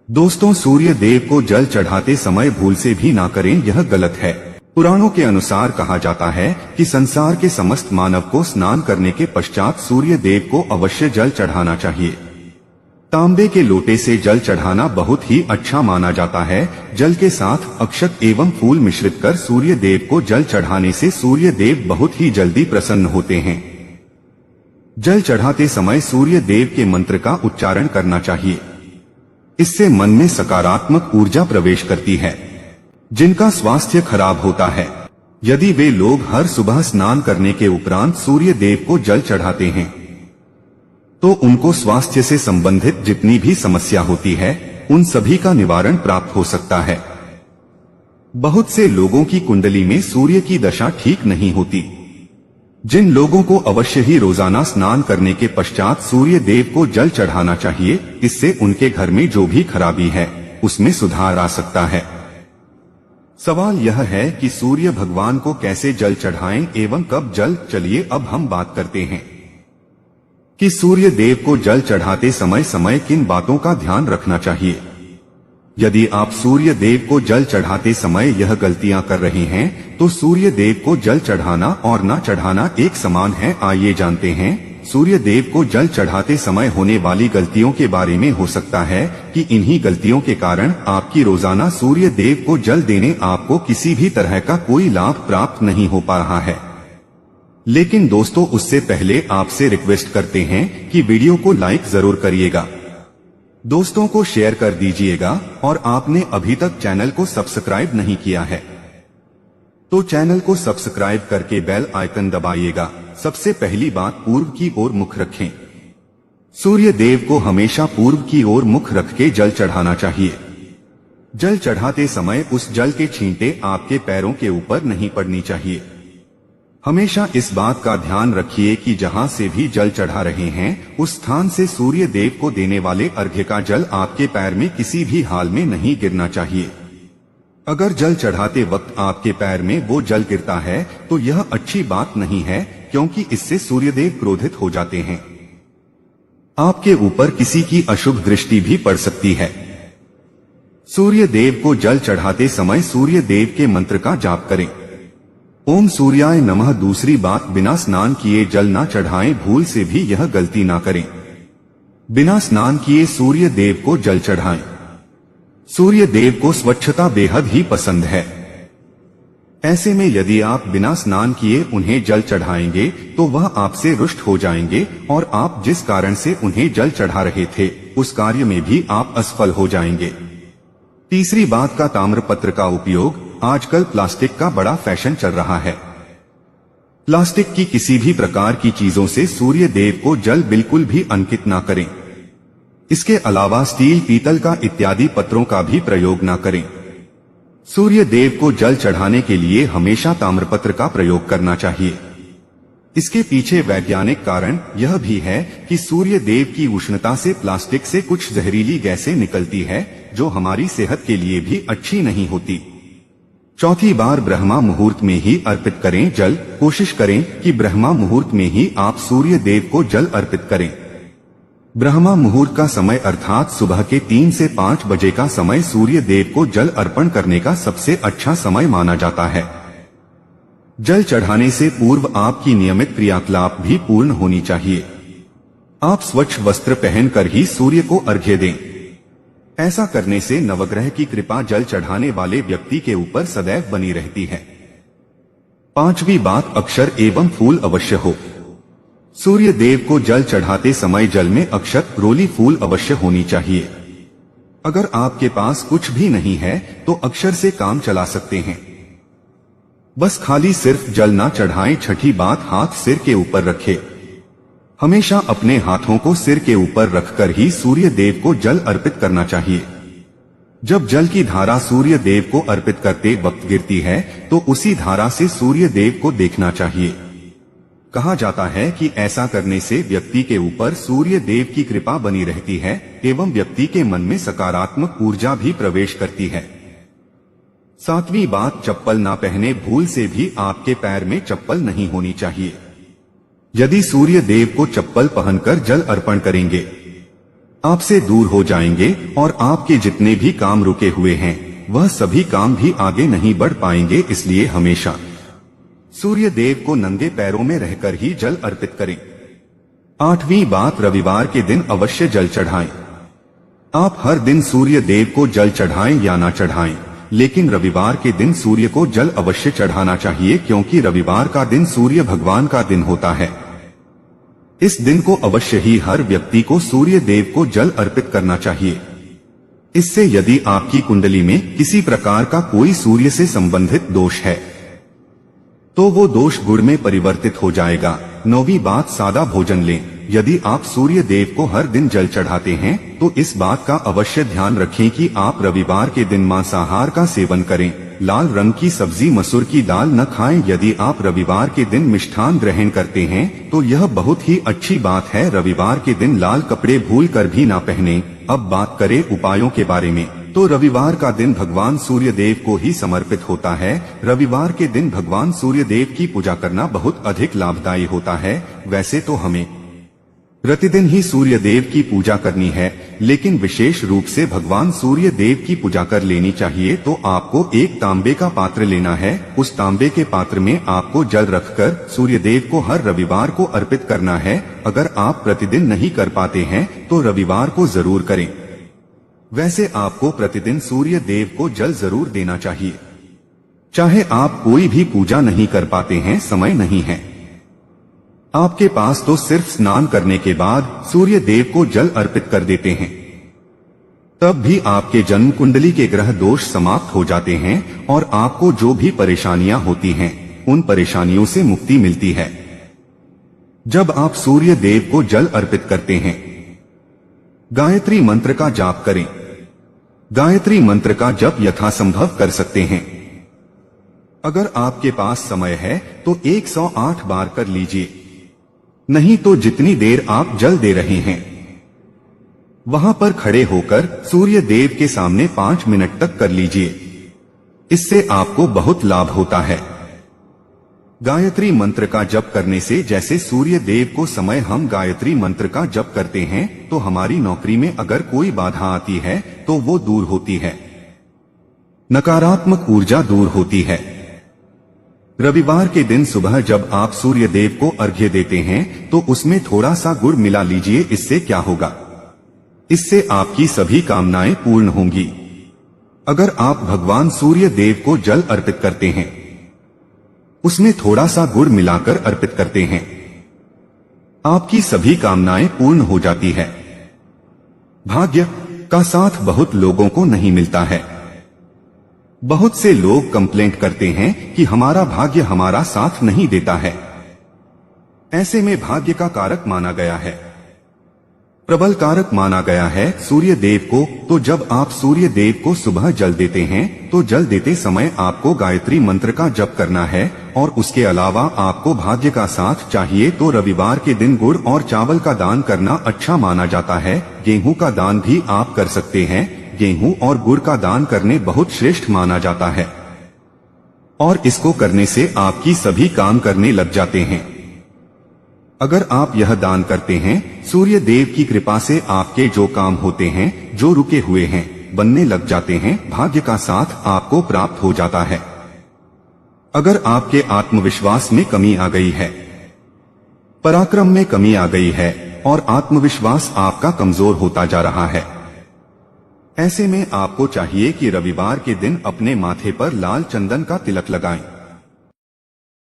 दोस्तों, सूर्य देव को जल चढ़ाते समय भूल से भी ना करें, यह गलत है। पुराणों के अनुसार कहा जाता है कि संसार के समस्त मानव को स्नान करने के पश्चात सूर्य देव को अवश्य जल चढ़ाना चाहिए। तांबे के लोटे से जल चढ़ाना बहुत ही अच्छा माना जाता है। जल के साथ अक्षत एवं फूल मिश्रित कर सूर्य देव को जल चढ़ाने से सूर्य देव बहुत ही जल्दी प्रसन्न होते हैं। जल चढ़ाते समय सूर्य देव के मंत्र का उच्चारण करना चाहिए। इससे मन में सकारात्मक ऊर्जा प्रवेश करती है। जिनका स्वास्थ्य खराब होता है, यदि वे लोग हर सुबह स्नान करने के उपरांत सूर्य देव को जल चढ़ाते हैं, तो उनको स्वास्थ्य से संबंधित जितनी भी समस्या होती है, उन सभी का निवारण प्राप्त हो सकता है। बहुत से लोगों की कुंडली में सूर्य की दशा ठीक नहीं होती। जिन लोगों को अवश्य ही रोजाना स्नान करने के पश्चात सूर्य देव को जल चढ़ाना चाहिए, इससे उनके घर में जो भी खराबी है उसमें सुधार आ सकता है। सवाल यह है कि सूर्य भगवान को कैसे जल चढ़ाएं एवं कब जल। चलिए अब हम बात करते हैं कि सूर्य देव को जल चढ़ाते समय समय किन बातों का ध्यान रखना चाहिए। यदि आप सूर्य देव को जल चढ़ाते समय यह गलतियां कर रहे हैं, तो सूर्य देव को जल चढ़ाना और न चढ़ाना एक समान है। आइए जानते हैं सूर्य देव को जल चढ़ाते समय होने वाली गलतियों के बारे में। हो सकता है कि इन्हीं गलतियों के कारण आपकी रोजाना सूर्य देव को जल देने आपको किसी भी तरह का कोई लाभ प्राप्त नहीं हो पा रहा है। लेकिन दोस्तों, उससे पहले आपसे रिक्वेस्ट करते हैं कि वीडियो को लाइक जरूर करिएगा, दोस्तों को शेयर कर दीजिएगा और आपने अभी तक चैनल को सब्सक्राइब नहीं किया है तो चैनल को सब्सक्राइब करके बेल आइकन दबाइएगा। सबसे पहली बात, पूर्व की ओर मुख रखें। सूर्य देव को हमेशा पूर्व की ओर मुख रख के जल चढ़ाना चाहिए। जल चढ़ाते समय उस जल के छींटे आपके पैरों के ऊपर नहीं पड़नी चाहिए। हमेशा इस बात का ध्यान रखिए कि जहां से भी जल चढ़ा रहे हैं, उस स्थान से सूर्य देव को देने वाले अर्घ्य का जल आपके पैर में किसी भी हाल में नहीं गिरना चाहिए। अगर जल चढ़ाते वक्त आपके पैर में वो जल गिरता है तो यह अच्छी बात नहीं है, क्योंकि इससे सूर्यदेव क्रोधित हो जाते हैं। आपके ऊपर किसी की अशुभ दृष्टि भी पड़ सकती है। सूर्य देव को जल चढ़ाते समय सूर्य देव के मंत्र का जाप करें। ओम सूर्याय नमः। दूसरी बात, बिना स्नान किए जल ना चढ़ाएं। भूल से भी यह गलती ना करें। बिना स्नान किए सूर्य देव को जल चढ़ाएं। सूर्य देव को स्वच्छता बेहद ही पसंद है। ऐसे में यदि आप बिना स्नान किए उन्हें जल चढ़ाएंगे तो वह आपसे रुष्ट हो जाएंगे और आप जिस कारण से उन्हें जल चढ़ा रहे थे, उस कार्य में भी आप असफल हो जाएंगे। तीसरी बात का, ताम्रपत्र का उपयोग। आजकल प्लास्टिक का बड़ा फैशन चल रहा है। प्लास्टिक की किसी भी प्रकार की चीजों से सूर्य देव को जल बिल्कुल भी अंकित ना करें। इसके अलावा स्टील, पीतल का इत्यादि पत्रों का भी प्रयोग ना करें। सूर्य देव को जल चढ़ाने के लिए हमेशा ताम्रपत्र का प्रयोग करना चाहिए। इसके पीछे वैज्ञानिक कारण यह भी है कि सूर्य देव की उष्णता से प्लास्टिक से कुछ जहरीली गैसें निकलती है, जो हमारी सेहत के लिए भी अच्छी नहीं होती। चौथी बार, ब्रह्मा मुहूर्त में ही अर्पित करें जल। कोशिश करें कि ब्रह्मा मुहूर्त में ही आप सूर्य देव को जल अर्पित करें। ब्रह्मा मुहूर्त का समय अर्थात सुबह के 3 से 5 बजे का समय सूर्य देव को जल अर्पण करने का सबसे अच्छा समय माना जाता है। जल चढ़ाने से पूर्व आपकी नियमित क्रियाकलाप भी पूर्ण होनी चाहिए। आप स्वच्छ वस्त्र पहनकर ही सूर्य को अर्घ्य दें। ऐसा करने से नवग्रह की कृपा जल चढ़ाने वाले व्यक्ति के ऊपर सदैव बनी रहती है। पांचवी बात, अक्षर एवं फूल अवश्य हो। सूर्य देव को जल चढ़ाते समय जल में अक्षत, रोली, फूल अवश्य होनी चाहिए। अगर आपके पास कुछ भी नहीं है तो अक्षर से काम चला सकते हैं। बस खाली सिर्फ जल ना चढ़ाएं। छठी बात, हाथ सिर के ऊपर रखें। हमेशा अपने हाथों को सिर के ऊपर रखकर ही सूर्य देव को जल अर्पित करना चाहिए। जब जल की धारा सूर्य देव को अर्पित करते वक्त गिरती है तो उसी धारा से सूर्य देव को देखना चाहिए। कहा जाता है कि ऐसा करने से व्यक्ति के ऊपर सूर्य देव की कृपा बनी रहती है एवं व्यक्ति के मन में सकारात्मक ऊर्जा भी प्रवेश करती है। सातवीं बात, चप्पल ना पहने। भूल से भी आपके पैर में चप्पल नहीं होनी चाहिए। यदि सूर्य देव को चप्पल पहनकर जल अर्पण करेंगे आपसे दूर हो जाएंगे और आपके जितने भी काम रुके हुए हैं वह सभी काम भी आगे नहीं बढ़ पाएंगे। इसलिए हमेशा सूर्य देव को नंगे पैरों में रहकर ही जल अर्पित करें। 8वीं बात, रविवार के दिन अवश्य जल चढ़ाएं। आप हर दिन सूर्य देव को जल चढ़ाएं या ना चढ़ाएं, लेकिन रविवार के दिन सूर्य को जल अवश्य चढ़ाना चाहिए, क्योंकि रविवार का दिन सूर्य भगवान का दिन होता है। इस दिन को अवश्य ही हर व्यक्ति को सूर्य देव को जल अर्पित करना चाहिए। इससे यदि आपकी कुंडली में किसी प्रकार का कोई सूर्य से संबंधित दोष है तो वो दोष गुण में परिवर्तित हो जाएगा। 9वीं बात, सादा भोजन लें। यदि आप सूर्य देव को हर दिन जल चढ़ाते हैं तो इस बात का अवश्य ध्यान रखें कि आप रविवार के दिन मांसाहार का सेवन करें। लाल रंग की सब्जी, मसूर की दाल न खाएं। यदि आप रविवार के दिन मिष्ठान ग्रहण करते हैं तो यह बहुत ही अच्छी बात है। रविवार के दिन लाल कपड़े भूल कर भी ना पहने। अब बात करें उपायों के बारे में, तो रविवार का दिन भगवान सूर्य देव को ही समर्पित होता है। रविवार के दिन भगवान सूर्य देव की पूजा करना बहुत अधिक लाभदायी होता है। वैसे तो हमें प्रतिदिन ही सूर्य देव की पूजा करनी है, लेकिन विशेष रूप से भगवान सूर्य देव की पूजा कर लेनी चाहिए तो आपको एक तांबे का पात्र लेना है। उस तांबे के पात्र में आपको जल रखकर सूर्य देव को हर रविवार को अर्पित करना है। अगर आप प्रतिदिन नहीं कर पाते हैं तो रविवार को जरूर करें। वैसे आपको प्रतिदिन सूर्य देव को जल जरूर देना चाहिए। चाहे आप कोई भी पूजा नहीं कर पाते हैं, समय नहीं है आपके पास, तो सिर्फ स्नान करने के बाद सूर्य देव को जल अर्पित कर देते हैं, तब भी आपके जन्म कुंडली के ग्रह दोष समाप्त हो जाते हैं और आपको जो भी परेशानियां होती हैं उन परेशानियों से मुक्ति मिलती है। जब आप सूर्य देव को जल अर्पित करते हैं, गायत्री मंत्र का जाप करें। गायत्री मंत्र का जप यथासंभव कर सकते हैं। अगर आपके पास समय है तो 108 बार कर लीजिए, नहीं तो जितनी देर आप जल दे रहे हैं वहां पर खड़े होकर सूर्य देव के सामने 5 मिनट तक कर लीजिए। इससे आपको बहुत लाभ होता है। गायत्री मंत्र का जप करने से जैसे सूर्य देव को समय हम गायत्री मंत्र का जप करते हैं तो हमारी नौकरी में अगर कोई बाधा आती है तो वो दूर होती है, नकारात्मक ऊर्जा दूर होती है। रविवार के दिन सुबह जब आप सूर्य देव को अर्घ्य देते हैं तो उसमें थोड़ा सा गुड़ मिला लीजिए। इससे क्या होगा, इससे आपकी सभी कामनाएं पूर्ण होंगी। अगर आप भगवान सूर्य देव को जल अर्पित करते हैं, उसमें थोड़ा सा गुड़ मिलाकर अर्पित करते हैं, आपकी सभी कामनाएं पूर्ण हो जाती है। भाग्य का साथ बहुत लोगों को नहीं मिलता है। बहुत से लोग कंप्लेंट करते हैं कि हमारा भाग्य हमारा साथ नहीं देता है। ऐसे में भाग्य का कारक माना गया है, प्रबल कारक माना गया है सूर्य देव को। तो जब आप सूर्य देव को सुबह जल देते हैं तो जल देते समय आपको गायत्री मंत्र का जप करना है और उसके अलावा आपको भाग्य का साथ चाहिए तो रविवार के दिन गुड़ और चावल का दान करना अच्छा माना जाता है। गेहूं का दान भी आप कर सकते हैं। गेहूं और गुड़ का दान करने बहुत श्रेष्ठ माना जाता है और इसको करने से आपकी सभी काम करने लग जाते हैं। अगर आप यह दान करते हैं, सूर्य देव की कृपा से आपके जो काम होते हैं, जो रुके हुए हैं, बनने लग जाते हैं। भाग्य का साथ आपको प्राप्त हो जाता है। अगर आपके आत्मविश्वास में कमी आ गई है, पराक्रम में कमी आ गई है और आत्मविश्वास आपका कमजोर होता जा रहा है, ऐसे में आपको चाहिए कि रविवार के दिन अपने माथे पर लाल चंदन का तिलक लगाएं।